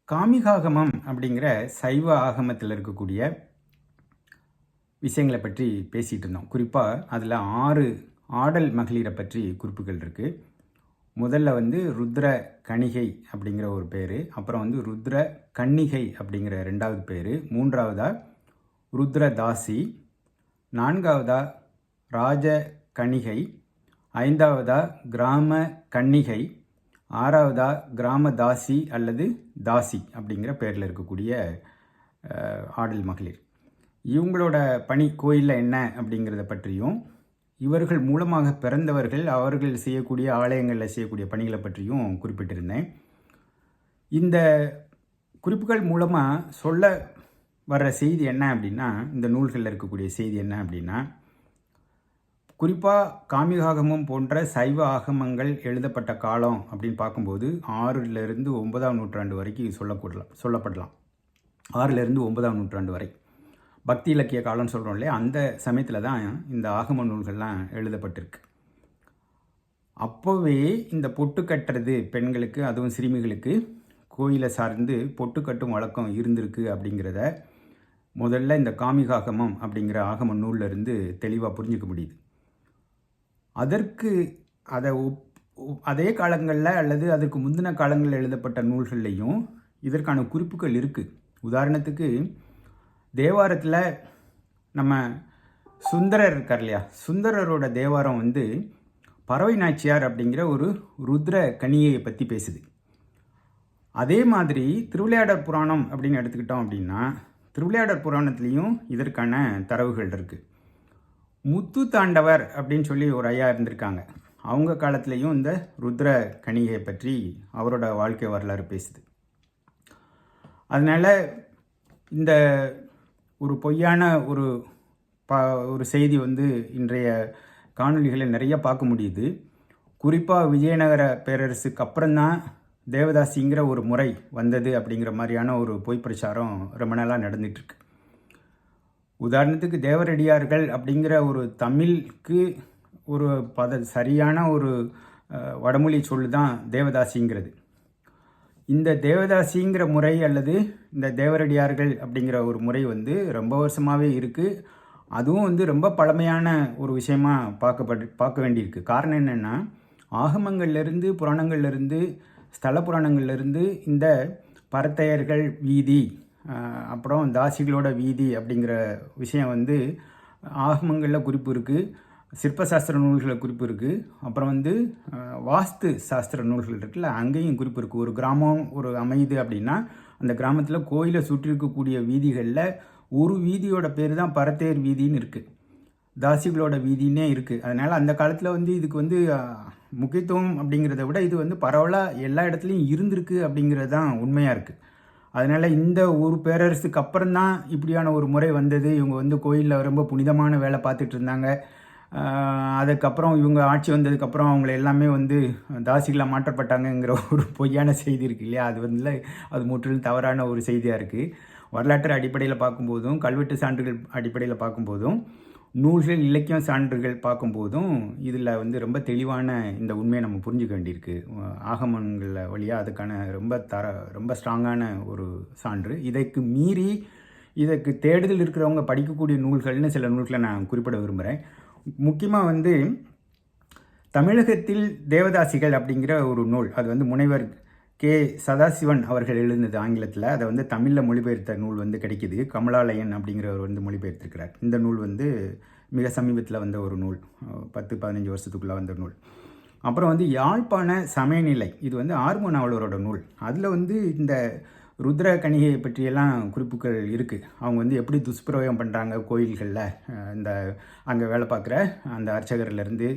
காமிகாகமம் அப்படிங்கிற சைவ ஆகமத்தில் இருக்கக்கூடிய விஷயங்களை பற்றி பேசிகிட்டு இருந்தோம். குறிப்பாக அதில் 6 ஆடல் மகளிரை பற்றி குறிப்புகள் இருக்குது. முதல்ல ருத்ர கணிகை அப்படிங்கிற ஒரு பேர், அப்புறம் ருத்ர கன்னிகை அப்படிங்கிற 2வது பேர், 3வதா ருத்ர தாசி, 4வதா ராஜ கணிகை, 5வதா கிராம கன்னிகை, 6வதா கிராம தாசி அல்லது தாசி அப்படிங்கிற பேரில் இருக்கக்கூடிய ஆடல் மகளிர். இவங்களோட பணி கோயிலில் என்ன அப்படிங்கிறத பற்றியும், இவர்கள் மூலமாக பிறந்தவர்கள் அவர்கள் செய்யக்கூடிய ஆலயங்களில் செய்யக்கூடிய பணிகளை பற்றியும் குறிப்பிட்டிருந்தேன். இந்த குறிப்புகள் மூலமாக சொல்ல வர்ற செய்தி என்ன அப்படின்னா, இந்த நூல்களில் இருக்கக்கூடிய செய்தி என்ன அப்படின்னா, குறிப்பாக காமிகாகமம் போன்ற சைவ ஆகமங்கள் எழுதப்பட்ட காலம் அப்படின்னு பார்க்கும்போது 6லிருந்து 9ஆம் நூற்றாண்டு வரைக்கும் சொல்லப்படலாம். 6லிருந்து 9ஆம் நூற்றாண்டு வரை பக்தி இலக்கிய காலம்னு சொல்கிறோம் இல்லையா, அந்த சமயத்தில் தான் இந்த ஆகம நூல்கள்லாம் எழுதப்பட்டிருக்கு. அப்போவே இந்த பொட்டு கட்டுறது பெண்களுக்கு, அதுவும் சிறுமிகளுக்கு கோயிலை சார்ந்து பொட்டு கட்டும் வழக்கம் இருந்திருக்கு அப்படிங்கிறத முதல்ல இந்த காமிகாகமம் அப்படிங்கிற ஆகம நூலில் இருந்து தெளிவாக புரிஞ்சிக்க முடியுது. அதற்கு அதே காலங்களில் அல்லது அதற்கு முந்தின காலங்களில் எழுதப்பட்ட நூல்கள்லையும் இதற்கான குறிப்புகள் இருக்குது. உதாரணத்துக்கு தேவாரத்தில் நம்ம சுந்தரர் இருக்கார் இல்லையா, சுந்தரரோட தேவாரம் பறவை நாச்சியார் அப்படிங்கிற ஒரு ருத்ர கனியை பற்றி பேசுது. அதே மாதிரி திருவிளையாடற் புராணம் அப்படின்னு எடுத்துக்கிட்டோம் அப்படின்னா, திருவிளையாடற் புராணத்துலேயும் இதற்கான தரவுகள் இருக்குது. முத்து தாண்டவர் அப்படின்னு சொல்லி ஒரு ஐயா இருந்திருக்காங்க. அவங்க காலத்துலேயும் இந்த ருத்ர கணிகையை பற்றி அவரோட வாழ்க்கை வரலாறு பேசுது. அதனால் இந்த ஒரு பொய்யான ஒரு செய்தி இன்றைய காணொளிகளில் நிறைய பார்க்க முடியுது. குறிப்பாக விஜயநகர பேரரசுக்கு அப்புறம்தான் தேவதாசிங்கிற ஒரு முறை வந்தது அப்படிங்கிற மாதிரியான ஒரு பொய் பிரச்சாரம் ரொம்ப நாளாக நடந்துகிட்ருக்கு. உதாரணத்துக்கு தேவரடியார்கள் அப்படிங்கிற ஒரு தமிழுக்கு ஒரு சரியான ஒரு வடமொழி சொல் தான் தேவதாசிங்கிறது. இந்த தேவதாசிங்கிற முறை அல்லது இந்த தேவரடியார்கள் அப்படிங்கிற ஒரு முறை ரொம்ப வருஷமாகவே இருக்குது. அதுவும் ரொம்ப பழமையான ஒரு விஷயமா பார்க்க வேண்டியிருக்கு. காரணம் என்னென்னா, ஆகமங்கள்லேருந்து, புராணங்கள்லேருந்து, ஸ்தல புராணங்கள்லேருந்து இந்த பரத்தையர்கள் வீதி, அப்புறம் தாசிகளோட வீதி அப்படிங்கிற விஷயம் ஆகமங்களில் குறிப்பு இருக்குது, சிற்பசாஸ்திர நூல்களில் குறிப்பு இருக்குது, அப்புறம் வாஸ்து சாஸ்திர நூல்கள் இருக்குல்ல, அங்கேயும் குறிப்பு இருக்குது. ஒரு கிராமம் ஒரு அமையுது அப்படின்னா அந்த கிராமத்தில் கோயிலை சுற்றி இருக்கக்கூடிய வீதிகளில் ஒரு வீதியோட பேர் தான் பரத்தையர் வீதின்னு இருக்குது, தாசிகளோட வீதின்னே இருக்குது. அதனால் அந்த காலத்தில் இதுக்கு முக்கியத்துவம் அப்படிங்கிறத விட இது பரவலாக எல்லா இடத்துலையும் இருந்திருக்கு அப்படிங்கிறது தான் உண்மையாக இருக்குது. அதனால் இந்த ஒரு பேரரசுக்கு அப்புறம்தான் இப்படியான ஒரு முறை வந்தது. இவங்க கோயிலில் ரொம்ப புனிதமான வேலை பார்த்துட்டு இருந்தாங்க. அதுக்கப்புறம் இவங்க ஆட்சி வந்ததுக்கப்புறம் அவங்கள எல்லாமே தாசிகளாக மாற்றப்பட்டாங்கங்கிற ஒரு பொய்யான செய்தி இருக்குது இல்லையா, அது முற்றிலும் தவறான ஒரு செய்தியாக இருக்குது. வரலாற்று அடிப்படையில் பார்க்கும்போதும், கல்வெட்டு சான்றுகள் அடிப்படையில் பார்க்கும்போதும், நூல்கள் இலக்கியம் சான்றுகள் பார்க்கும்போதும் இதில் ரொம்ப தெளிவான இந்த உண்மையை நம்ம புரிஞ்சுக்க வேண்டியிருக்கு. ஆகமங்கள் வழியாக அதுக்கான ரொம்ப ஸ்ட்ராங்கான ஒரு சான்று. இதற்கு மீறி இதற்கு தேடுதல் இருக்கிறவங்க படிக்கக்கூடிய நூல்கள்னு சில நூல்களை நான் குறிப்பிட விரும்புகிறேன். முக்கியமாக தமிழகத்தில் தேவதாசிகள் அப்படிங்கிற ஒரு நூல், அது முனைவர் கே சதாசிவன் அவர்கள் எழுதினது ஆங்கிலத்தில். அதை தமிழில் மொழிபெயர்த்த நூல் கிடைக்கிது. கமலாலயன் அப்படிங்கிறவர் மொழிபெயர்த்திருக்கிறார். இந்த நூல் மிக சமீபத்தில் வந்த ஒரு நூல், 10-15 வருஷத்துக்குள்ளே வந்த நூல். அப்புறம் யாழ்ப்பாண சமயநிலை, இது ஆறுமுக நாவலரோட நூல். அதில் இந்த ருத்ர கணிகையை பற்றியெல்லாம் குறிப்புகள் இருக்குது. அவங்க எப்படி துஷ்பிரயோகம் பண்ணுறாங்க கோயில்களில், இந்த அங்கே வேலை பார்க்குற அந்த அர்ச்சகர்லேருந்து,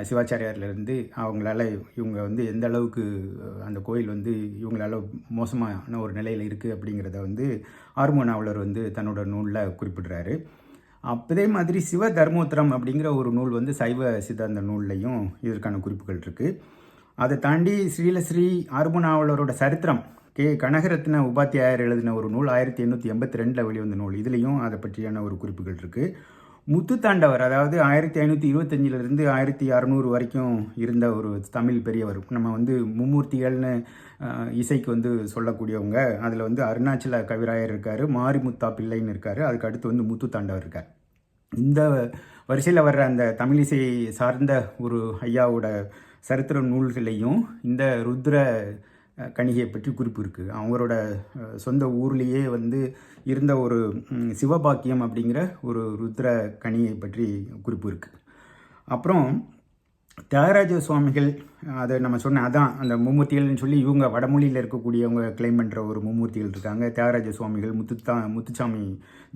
சிவாச்சாரியார்லேருந்து, அவங்களால இவங்க எந்த அளவுக்கு அந்த கோயில் இவங்களால மோசமான ஒரு நிலையில் இருக்குது அப்படிங்கிறத ஆறுமுக நாவலர் தன்னோட நூலில் குறிப்பிடுறாரு. அதே மாதிரி சிவ தர்மோத்திரம் அப்படிங்கிற ஒரு நூல் சைவ சித்தாந்த நூல்லையும் இதற்கான குறிப்புகள் இருக்குது. அதை தாண்டி ஸ்ரீலஸ்ரீ ஆறுமுக நாவலரோட சரித்திரம் கே கனகரத்ன உபாத்தியாயர் எழுதின ஒரு நூல் 1882 வெளிவந்த நூல், இதுலேயும் அதை பற்றியான ஒரு குறிப்புகள் இருக்குது. முத்துத்தாண்டவர், அதாவது 1525 1600 வரைக்கும் இருந்த ஒரு தமிழ் பெரியவர். நம்ம வந்து மும்மூர்த்திகள்னு இசைக்கு வந்து சொல்லக்கூடியவங்க. அதில் வந்து அருணாச்சல கவிராயர் இருக்கார், மாரிமுத்தா பிள்ளைன்னு இருக்கார், அதுக்கு அடுத்து வந்து முத்துத்தாண்டவர் இருக்கார். இந்த வரிசையில் வர்ற அந்த தமிழிசை சார்ந்த ஒரு ஐயாவோட சரித்திர நூல்களையும் இந்த ருத்ர கணிகையை பற்றி குறிப்பு இருக்குது. அவங்களோட சொந்த ஊர்லேயே வந்து இருந்த ஒரு சிவபாக்கியம் அப்படிங்கிற ஒரு ருத்ர கணியை பற்றி குறிப்பு இருக்குது. அப்புறம் தியாகராஜ சுவாமிகள், அதை நம்ம சொன்ன அதான் அந்த மும்மூர்த்திகள்னு சொல்லி இவங்க வடமொழியில் இருக்கக்கூடியவங்க கிளைம் பண்ணுற ஒரு மும்மூர்த்திகள் இருக்காங்க. தியாகராஜ சுவாமிகள், முத்துச்சாமி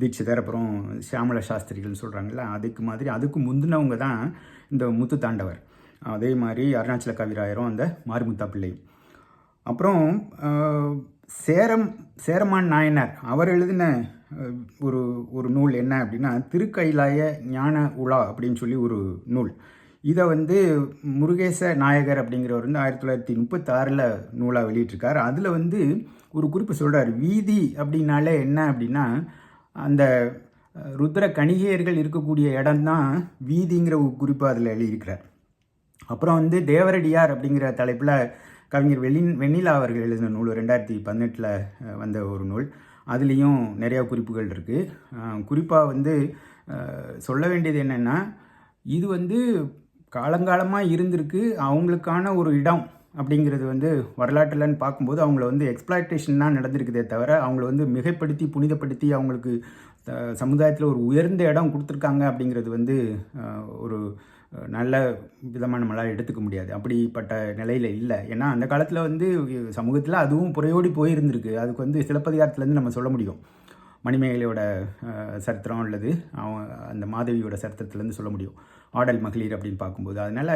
தீட்சிதர், அப்புறம் சியாமல சாஸ்திரிகள்னு சொல்கிறாங்கல்ல, அதுக்கு முந்தினவங்க தான் இந்த முத்துத்தாண்டவர். அதே மாதிரி அருணாச்சல கவிராயரும் அந்த மாரிமுத்தா பிள்ளை. அப்புறம் சேரமான் நாயனார் அவர் எழுதின ஒரு நூல் என்ன அப்படின்னா திருக்கைலாய ஞான உலா அப்படின்னு சொல்லி ஒரு நூல். இதை வந்து முருகேச நாயகர் அப்படிங்கிறவர் வந்து 1936 நூலாக வெளியிட்டிருக்கார். அதில் வந்து ஒரு குறிப்பு சொல்கிறார். வீதி அப்படின்னாலே என்ன அப்படின்னா அந்த ருத்ர கணிகையர்கள் இருக்கக்கூடிய இடம்தான் வீதிங்கிற ஒரு குறிப்பு அதில் எழுதியிருக்கிறார். அப்புறம் வந்து தேவரடியார் அப்படிங்கிற தலைப்பில் கவிஞர் வெண்ணிலா அவர்கள் எழுதின நூல் 2018 வந்த ஒரு நூல். அதுலேயும் நிறையா குறிப்புகள் இருக்குது. குறிப்பாக வந்து சொல்ல வேண்டியது என்னென்னா, இது வந்து காலங்காலமாக இருந்திருக்கு. அவங்களுக்கான ஒரு இடம் அப்படிங்கிறது வந்து வரலாற்றுலன்னு பார்க்கும்போது அவங்கள வந்து எக்ஸ்ப்ளாய்டேஷன் தான் நடந்திருக்குதே தவிர அவங்கள வந்து மிகைப்படுத்தி புனிதப்படுத்தி அவங்களுக்கு சமுதாயத்தில் ஒரு உயர்ந்த இடம் கொடுத்துருக்காங்க அப்படிங்கிறது வந்து ஒரு நல்ல விதமாக நம்மளால் எடுத்துக்க முடியாது. அப்படிப்பட்ட நிலையில் இல்லை. ஏன்னா அந்த காலத்தில் வந்து சமூகத்தில் அதுவும் புறையோடி போயிருந்திருக்கு. அதுக்கு வந்து சிலப்பதிகாரத்துலேருந்து நம்ம சொல்ல முடியும். மணிமேகலையோட சரித்திரம் அல்லது அந்த மாதவியோட சரித்திரத்துலேருந்து சொல்ல முடியும். ஆடல் மகளிர் அப்படின்னு பார்க்கும்போது. அதனால்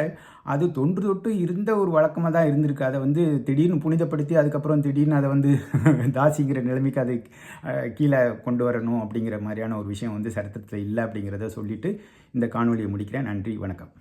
அது தொன்று தொட்டு இருந்த ஒரு வழக்கமாக தான் இருந்திருக்கு. அதை வந்து திடீர்னு புனிதப்படுத்தி அதுக்கப்புறம் திடீர்னு அதை வந்து தாசிங்கிற நிலைமைக்கு அதை கீழே கொண்டு வரணும் அப்படிங்கிற மாதிரியான ஒரு விஷயம் வந்து சரித்திரத்தில் இல்லை அப்படிங்கிறத சொல்லிவிட்டு இந்த காணொலியை முடிக்கிறேன். நன்றி, வணக்கம்.